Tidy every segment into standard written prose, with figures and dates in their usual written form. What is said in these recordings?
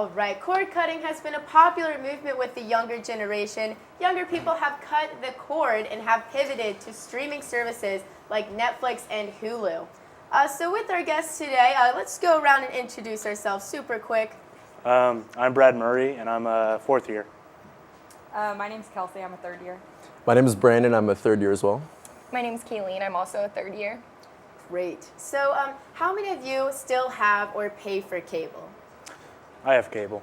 All right, cord cutting has been a popular movement with the younger generation. Younger people have cut the cord and have pivoted to streaming services like Netflix and Hulu. So with our guests today, let's go around and introduce ourselves super quick. I'm Brad Murray, and I'm a fourth year. My name's Kelsey. I'm a third year. My name is Brandon. I'm a third year as well. My name's Kayleen. I'm also a third year. Great. So how many of you still have or pay for cable? I have cable.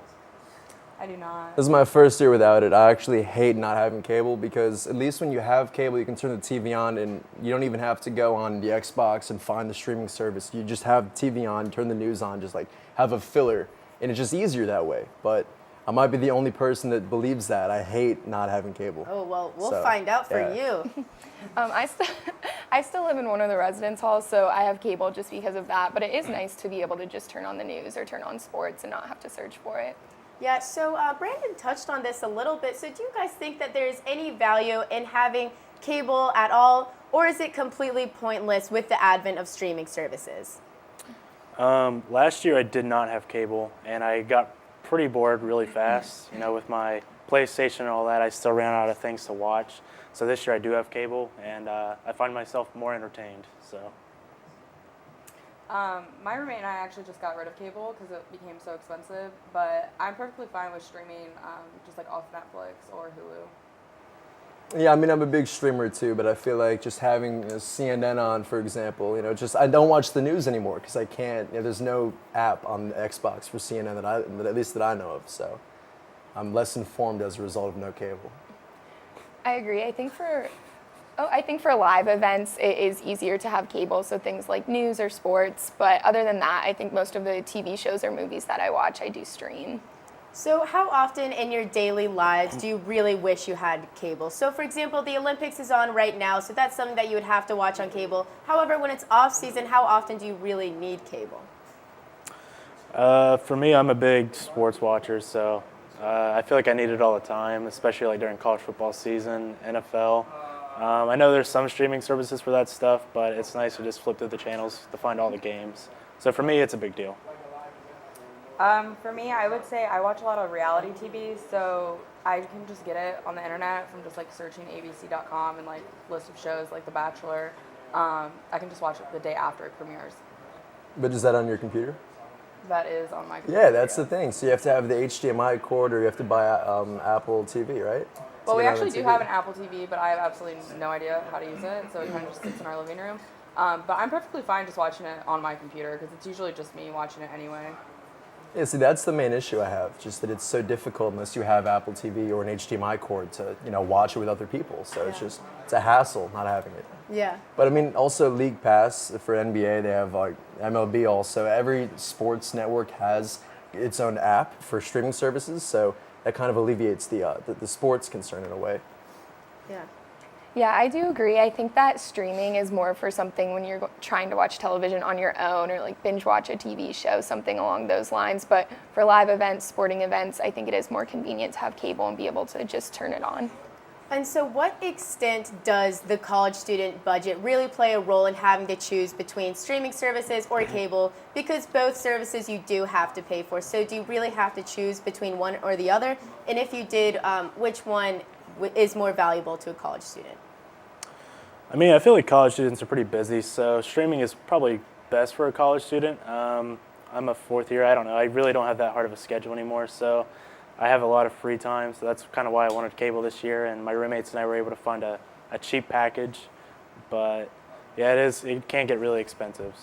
I do not. This is my first year without it. I actually hate not having cable because at least when you have cable, you can turn the TV on and you don't even have to go on the Xbox and find the streaming service. You just have the TV on, turn the news on, just like have a filler. And it's just easier that way. But I might be the only person that believes that. I hate not having cable. Oh, well, we'll find out for you. I still live in one of the residence halls, so I have cable just because of that. But it is nice to be able to just turn on the news or turn on sports and not have to search for it. Yeah, so Brandon touched on this a little bit. So do you guys think that there's any value in having cable at all, or is it completely pointless with the advent of streaming services? Last year I did not have cable, and I got pretty bored really fast. You know, with my PlayStation and all that, I still ran out of things to watch. So this year I do have cable, and I find myself more entertained. So. My roommate and I actually just got rid of cable because it became so expensive, but I'm perfectly fine with streaming just like off Netflix or Hulu. Yeah, I mean, I'm a big streamer too, but I feel like just having CNN on, for example, I don't watch the news anymore because I can't, there's no app on the Xbox for CNN at least that I know of, so I'm less informed as a result of no cable. I agree. I think for live events, it is easier to have cable, so things like news or sports. But other than that, I think most of the TV shows or movies that I watch, I do stream. So how often in your daily lives do you really wish you had cable? So for example, the Olympics is on right now, so that's something that you would have to watch on cable. However, when it's off season, how often do you really need cable? For me, I'm a big sports watcher, so I feel like I need it all the time, especially like during college football season, NFL. I know there's some streaming services for that stuff, but it's nice to just flip through the channels to find all the games. So for me, it's a big deal. For me, I would say I watch a lot of reality TV, so I can just get it on the internet from just like searching abc.com and like list of shows like The Bachelor. I can just watch it the day after it premieres. But is that on your computer? That is on my computer. Yeah, that's the thing. So you have to have the HDMI cord or you have to buy Apple TV, right? Well, we actually do have an Apple TV, but I have absolutely no idea how to use it, so it kind of just sits in our living room. But I'm perfectly fine just watching it on my computer because it's usually just me watching it anyway. Yeah, see, that's the main issue I have, just that it's so difficult unless you have Apple TV or an HDMI cord to, watch it with other people. So it's a hassle not having it. Yeah. But I mean, also League Pass for NBA, they have like MLB also. Every sports network has its own app for streaming services, so that kind of alleviates the sports concern in a way. Yeah. Yeah, I do agree. I think that streaming is more for something when you're trying to watch television on your own or like binge watch a TV show, something along those lines. But for live events, sporting events, I think it is more convenient to have cable and be able to just turn it on. And so what extent does the college student budget really play a role in having to choose between streaming services or cable? Because both services you do have to pay for. So do you really have to choose between one or the other? And if you did, which one is more valuable to a college student? I mean, I feel like college students are pretty busy, so streaming is probably best for a college student. I'm a fourth year. I don't know. I really don't have that hard of a schedule anymore, so I have a lot of free time, so that's kind of why I wanted cable this year, and my roommates and I were able to find a cheap package. But yeah, it can get really expensive.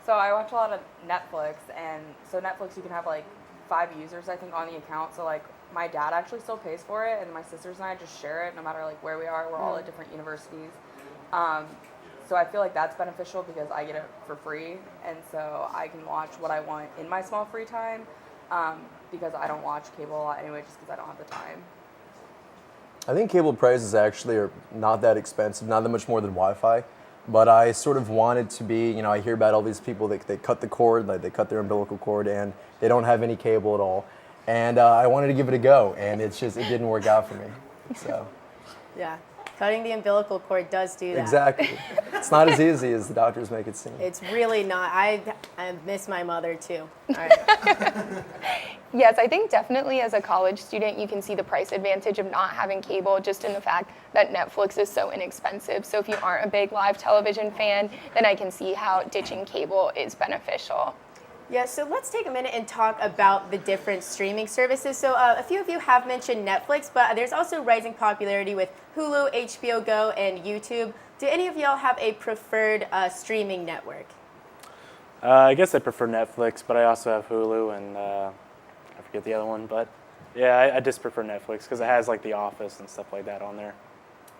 So I watch a lot of Netflix, and so Netflix you can have like 5 users I think on the account. So like my dad actually still pays for it, and my sisters and I just share it no matter like where we are. We're all at different universities. So I feel like that's beneficial because I get it for free, and so I can watch what I want in my small free time because I don't watch cable a lot anyway just because I don't have the time. I think cable prices actually are not that expensive, not that much more than Wi-Fi. But I sort of wanted to be, I hear about all these people that they cut the cord, like they cut their umbilical cord and they don't have any cable at all. And I wanted to give it a go, and it didn't work out for me. So. Yeah. Cutting the umbilical cord does do that. Exactly. It's not as easy as the doctors make it seem. It's really not. I miss my mother too. All right. Yes, I think definitely as a college student, you can see the price advantage of not having cable just in the fact that Netflix is so inexpensive. So if you aren't a big live television fan, then I can see how ditching cable is beneficial. Yeah, so let's take a minute and talk about the different streaming services. So a few of you have mentioned Netflix, but there's also rising popularity with Hulu, HBO Go, and YouTube. Do any of y'all have a preferred streaming network? I guess I prefer Netflix, but I also have Hulu and I forget the other one. But yeah, I just prefer Netflix because it has like The Office and stuff like that on there.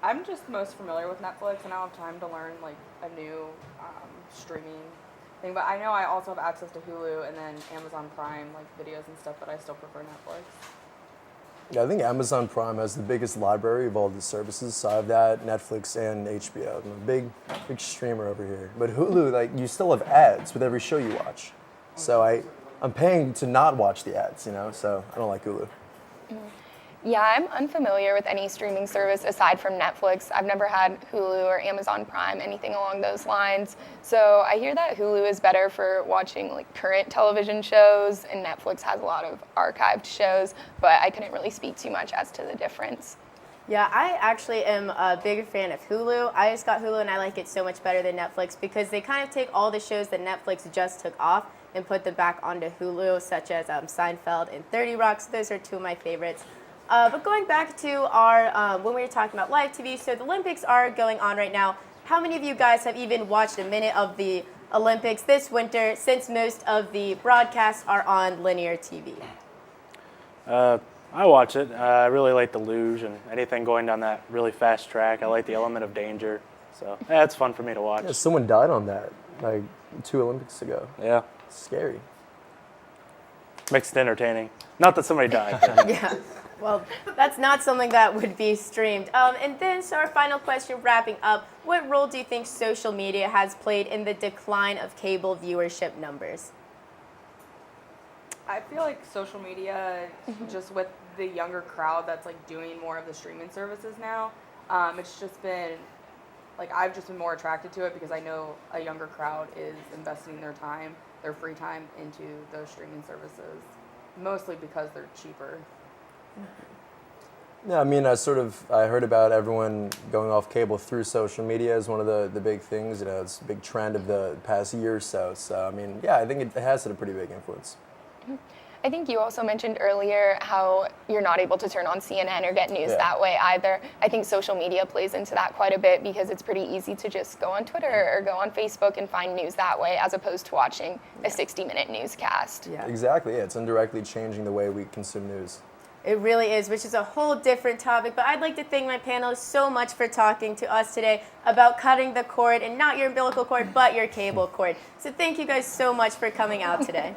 I'm just most familiar with Netflix, and I don't have time to learn like a new streaming thing. But I know I also have access to Hulu and then Amazon Prime, like videos and stuff. But I still prefer Netflix. Yeah, I think Amazon Prime has the biggest library of all the services. So I have that, Netflix, and HBO. I'm a big streamer over here. But Hulu, like, you still have ads with every show you watch. So I'm paying to not watch the ads, you know. So I don't like Hulu. Yeah, I'm unfamiliar with any streaming service aside from Netflix. I've never had Hulu or Amazon Prime, anything along those lines. So I hear that Hulu is better for watching like current television shows, and Netflix has a lot of archived shows, but I couldn't really speak too much as to the difference. Yeah, I actually am a bigger fan of Hulu. I just got Hulu and I like it so much better than Netflix because they kind of take all the shows that Netflix just took off and put them back onto Hulu, such as Seinfeld and 30 Rock. So those are two of my favorites. But going back to our, when we were talking about live TV, so the Olympics are going on right now. How many of you guys have even watched a minute of the Olympics this winter, since most of the broadcasts are on linear TV? I watch it. I really like the luge and anything going down that really fast track. I like the element of danger. So yeah, it's fun for me to watch. Yeah, someone died on that, like 2 Olympics ago. Yeah, It's scary. makes it entertaining. Not that somebody died. But Yeah, well, that's not something that would be streamed. And then, so our final question, wrapping up, what role do you think social media has played in the decline of cable viewership numbers? I feel like social media, just with the younger crowd that's like doing more of the streaming services now, it's just been like I've just been more attracted to it because I know a younger crowd is investing their time, their free time into those streaming services, mostly because they're cheaper. Yeah, I mean, I heard about everyone going off cable through social media as one of the big things. You know, it's a big trend of the past year or so. So, I mean, yeah, I think it has had a pretty big influence. I think you also mentioned earlier how you're not able to turn on CNN or get news that way either. I think social media plays into that quite a bit because it's pretty easy to just go on Twitter or go on Facebook and find news that way as opposed to watching a 60-minute newscast. Yeah. Exactly, yeah, it's indirectly changing the way we consume news. It really is, which is a whole different topic. But I'd like to thank my panelists so much for talking to us today about cutting the cord, and not your umbilical cord, but your cable cord. So thank you guys so much for coming out today.